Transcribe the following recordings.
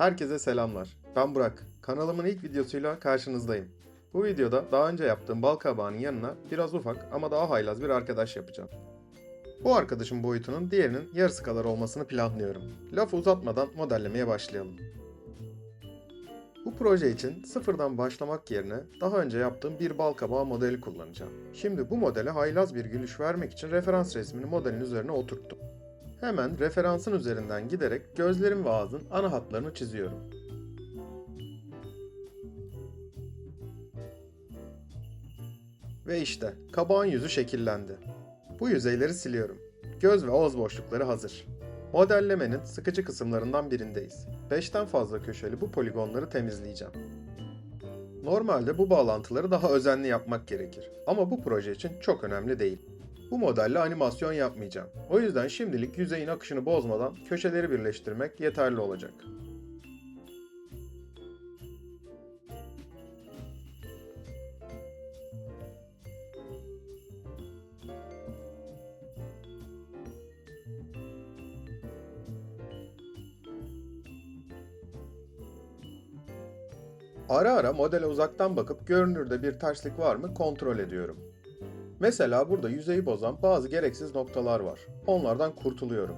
Herkese selamlar. Ben Burak. Kanalımın ilk videosuyla karşınızdayım. Bu videoda daha önce yaptığım bal kabağının yanına biraz ufak ama daha haylaz bir arkadaş yapacağım. Bu arkadaşın boyutunun diğerinin yarısı kadar olmasını planlıyorum. Lafı uzatmadan modellemeye başlayalım. Bu proje için sıfırdan başlamak yerine daha önce yaptığım bir bal kabağı modeli kullanacağım. Şimdi bu modele haylaz bir gülüş vermek için referans resmini modelin üzerine oturttum. Hemen referansın üzerinden giderek gözlerim ve ağzın ana hatlarını çiziyorum. Ve işte kabağın yüzü şekillendi. Bu yüzeyleri siliyorum. Göz ve ağız boşlukları hazır. Modellemenin sıkıcı kısımlarından birindeyiz. 5'ten fazla köşeli bu poligonları temizleyeceğim. Normalde bu bağlantıları daha özenli yapmak gerekir. Ama bu proje için çok önemli değil. Bu modelle animasyon yapmayacağım. O yüzden şimdilik yüzeyin akışını bozmadan köşeleri birleştirmek yeterli olacak. Ara ara modele uzaktan bakıp görünürde bir terslik var mı kontrol ediyorum. Mesela burada yüzeyi bozan bazı gereksiz noktalar var. Onlardan kurtuluyorum.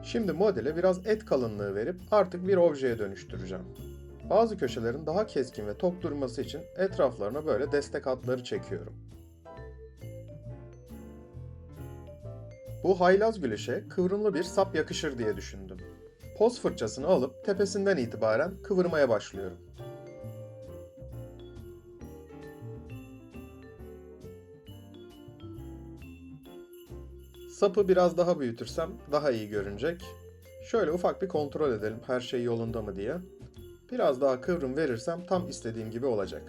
Şimdi modele biraz et kalınlığı verip artık bir objeye dönüştüreceğim. Bazı köşelerin daha keskin ve tok durması için etraflarına böyle destek hatları çekiyorum. Bu haylaz gülüşe kıvrımlı bir sap yakışır diye düşündüm. Poz fırçasını alıp tepesinden itibaren kıvırmaya başlıyorum. Sapı biraz daha büyütürsem daha iyi görünecek. Şöyle ufak bir kontrol edelim her şey yolunda mı diye. Biraz daha kıvrım verirsem tam istediğim gibi olacak.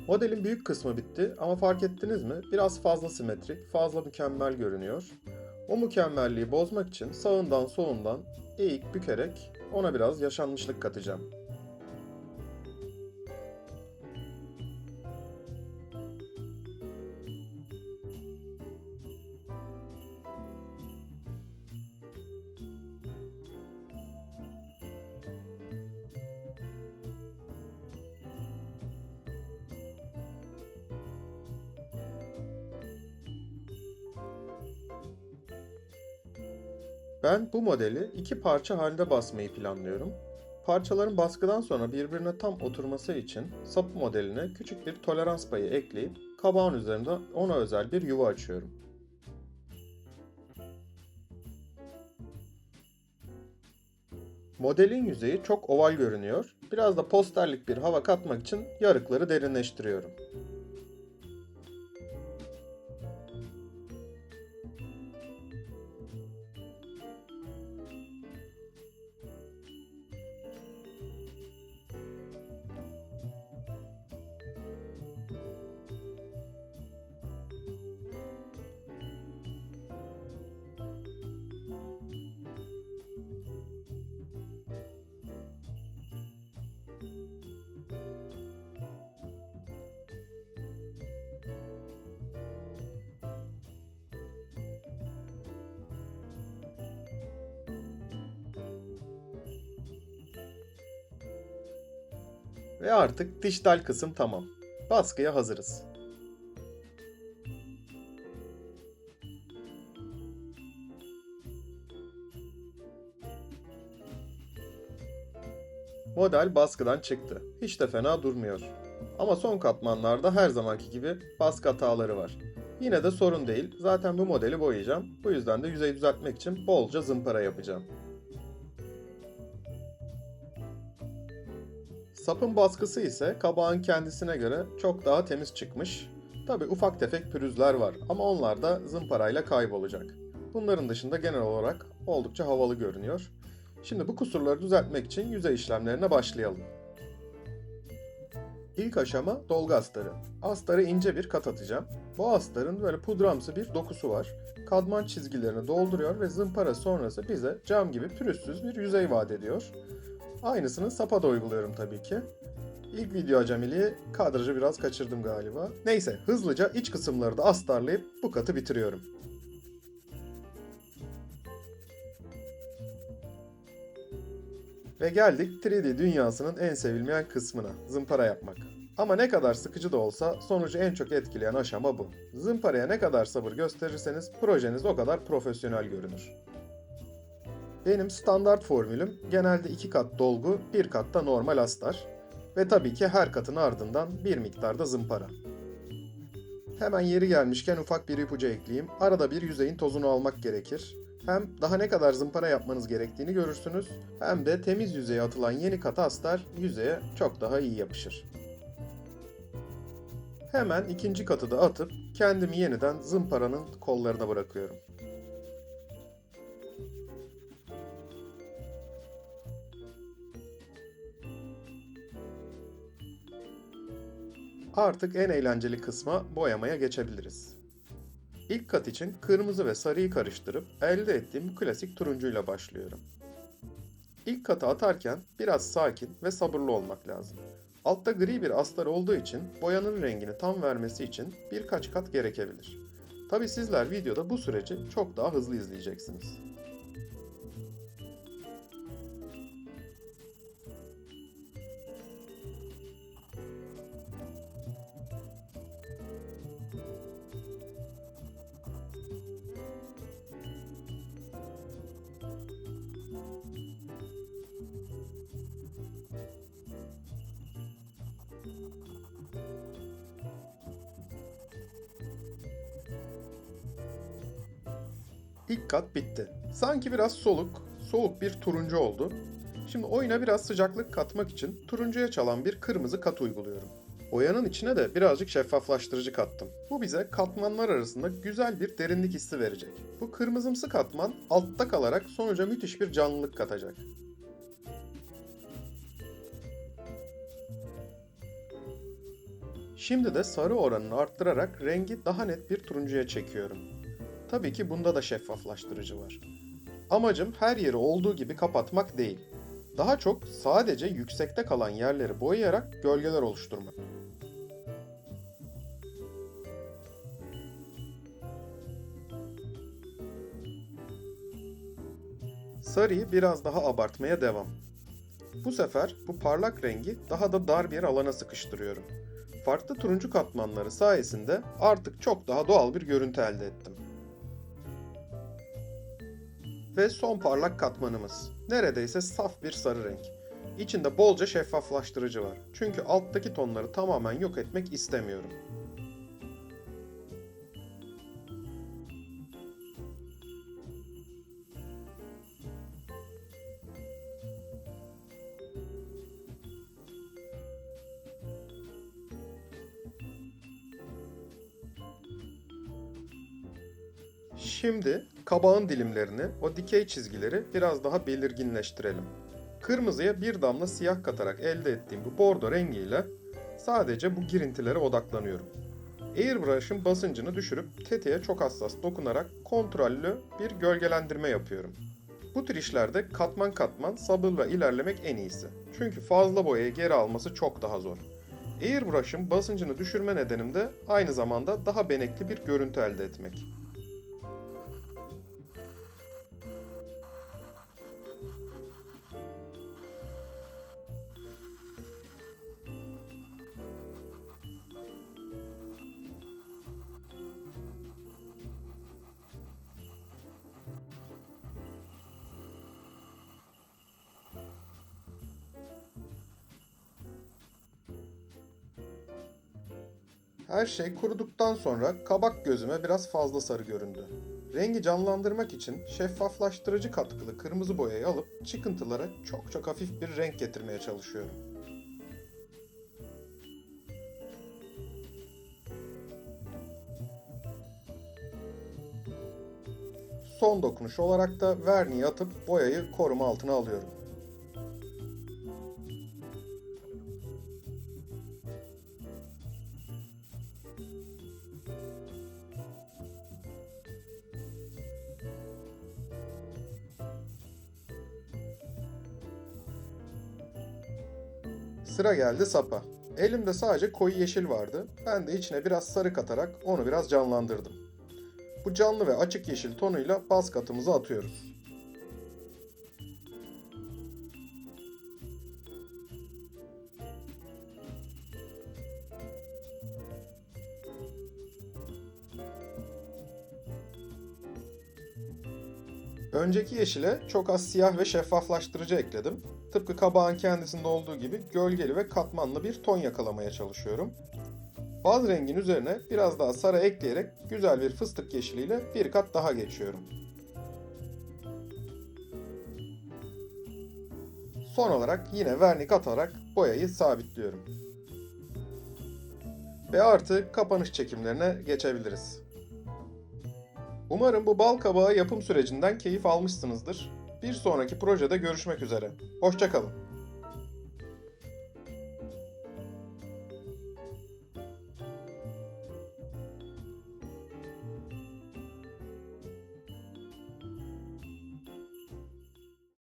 Modelin büyük kısmı bitti ama fark ettiniz mi? Biraz fazla simetrik, fazla mükemmel görünüyor. O mükemmelliği bozmak için sağından solundan eğik bükerek ona biraz yaşanmışlık katacağım. Ben bu modeli iki parça halinde basmayı planlıyorum. Parçaların baskıdan sonra birbirine tam oturması için sapı modeline küçük bir tolerans payı ekleyip kabağın üzerinde ona özel bir yuva açıyorum. Modelin yüzeyi çok oval görünüyor. Biraz da posterlik bir hava katmak için yarıkları derinleştiriyorum. Ve artık dijital kısım tamam. Baskıya hazırız. Model baskıdan çıktı. Hiç de fena durmuyor. Ama son katmanlarda her zamanki gibi baskı hataları var. Yine de sorun değil. Zaten bu modeli boyayacağım. Bu yüzden de yüzeyi düzeltmek için bolca zımpara yapacağım. Sapın baskısı ise kabağın kendisine göre çok daha temiz çıkmış. Tabi ufak tefek pürüzler var ama onlar da zımparayla kaybolacak. Bunların dışında genel olarak oldukça havalı görünüyor. Şimdi bu kusurları düzeltmek için yüzey işlemlerine başlayalım. İlk aşama dolgu astarı. Astarı ince bir kat atacağım. Bu astarın böyle pudramsı bir dokusu var. Kadman çizgilerini dolduruyor ve zımpara sonrası bize cam gibi pürüzsüz bir yüzey vaat ediyor. Aynısını sapa da uyguluyorum tabii ki. İlk video acemiliği kadrajı biraz kaçırdım galiba. Neyse hızlıca iç kısımları da astarlayıp bu katı bitiriyorum. Ve geldik 3D dünyasının en sevilmeyen kısmına, zımpara yapmak. Ama ne kadar sıkıcı da olsa sonucu en çok etkileyen aşama bu. Zımparaya ne kadar sabır gösterirseniz projeniz o kadar profesyonel görünür. Benim standart formülüm genelde 2 kat dolgu, 1 kat da normal astar. Ve tabii ki her katın ardından bir miktarda zımpara. Hemen yeri gelmişken ufak bir ipucu ekleyeyim. Arada bir yüzeyin tozunu almak gerekir. Hem daha ne kadar zımpara yapmanız gerektiğini görürsünüz, hem de temiz yüzeye atılan yeni katı astar yüzeye çok daha iyi yapışır. Hemen ikinci katı da atıp kendimi yeniden zımparanın kollarına bırakıyorum. Artık en eğlenceli kısma, boyamaya geçebiliriz. İlk kat için kırmızı ve sarıyı karıştırıp elde ettiğim bu klasik turuncuyla başlıyorum. İlk katı atarken biraz sakin ve sabırlı olmak lazım. Altta gri bir astar olduğu için boyanın rengini tam vermesi için birkaç kat gerekebilir. Tabi sizler videoda bu süreci çok daha hızlı izleyeceksiniz. İlk kat bitti. Sanki biraz soğuk bir turuncu oldu. Şimdi oyuna biraz sıcaklık katmak için turuncuya çalan bir kırmızı kat uyguluyorum. Boyanın içine de birazcık şeffaflaştırıcı kattım. Bu bize katmanlar arasında güzel bir derinlik hissi verecek. Bu kırmızımsı katman altta kalarak sonuca müthiş bir canlılık katacak. Şimdi de sarı oranını arttırarak rengi daha net bir turuncuya çekiyorum. Tabii ki bunda da şeffaflaştırıcı var. Amacım her yeri olduğu gibi kapatmak değil. Daha çok sadece yüksekte kalan yerleri boyayarak gölgeler oluşturmak. Sarıyı biraz daha abartmaya devam. Bu sefer bu parlak rengi daha da dar bir alana sıkıştırıyorum. Farklı turuncu katmanları sayesinde artık çok daha doğal bir görüntü elde ettim. Ve son parlak katmanımız. Neredeyse saf bir sarı renk. İçinde bolca şeffaflaştırıcı var. Çünkü alttaki tonları tamamen yok etmek istemiyorum. Şimdi kabağın dilimlerini, o dikey çizgileri biraz daha belirginleştirelim. Kırmızıya bir damla siyah katarak elde ettiğim bu bordo rengiyle sadece bu girintilere odaklanıyorum. Airbrush'ın basıncını düşürüp tetiğe çok hassas dokunarak kontrollü bir gölgelendirme yapıyorum. Bu tür işlerde katman katman sabırla ilerlemek en iyisi. Çünkü fazla boyayı geri alması çok daha zor. Airbrush'ın basıncını düşürme nedenim de aynı zamanda daha benekli bir görüntü elde etmek. Her şey kuruduktan sonra kabak gözüme biraz fazla sarı göründü. Rengi canlandırmak için şeffaflaştırıcı katkılı kırmızı boyayı alıp çıkıntılara çok hafif bir renk getirmeye çalışıyorum. Son dokunuş olarak da verniği atıp boyayı koruma altına alıyorum. Sıra geldi sapa. Elimde sadece koyu yeşil vardı. Ben de içine biraz sarı katarak onu biraz canlandırdım. Bu canlı ve açık yeşil tonuyla baz katımızı atıyoruz. Önceki yeşile çok az siyah ve şeffaflaştırıcı ekledim. Tıpkı kabağın kendisinde olduğu gibi gölgeli ve katmanlı bir ton yakalamaya çalışıyorum. Baz rengin üzerine biraz daha sarı ekleyerek güzel bir fıstık yeşiliyle bir kat daha geçiyorum. Son olarak yine vernik atarak boyayı sabitliyorum. Ve artık kapanış çekimlerine geçebiliriz. Umarım bu bal kabağı yapım sürecinden keyif almışsınızdır. Bir sonraki projede görüşmek üzere. Hoşça kalın.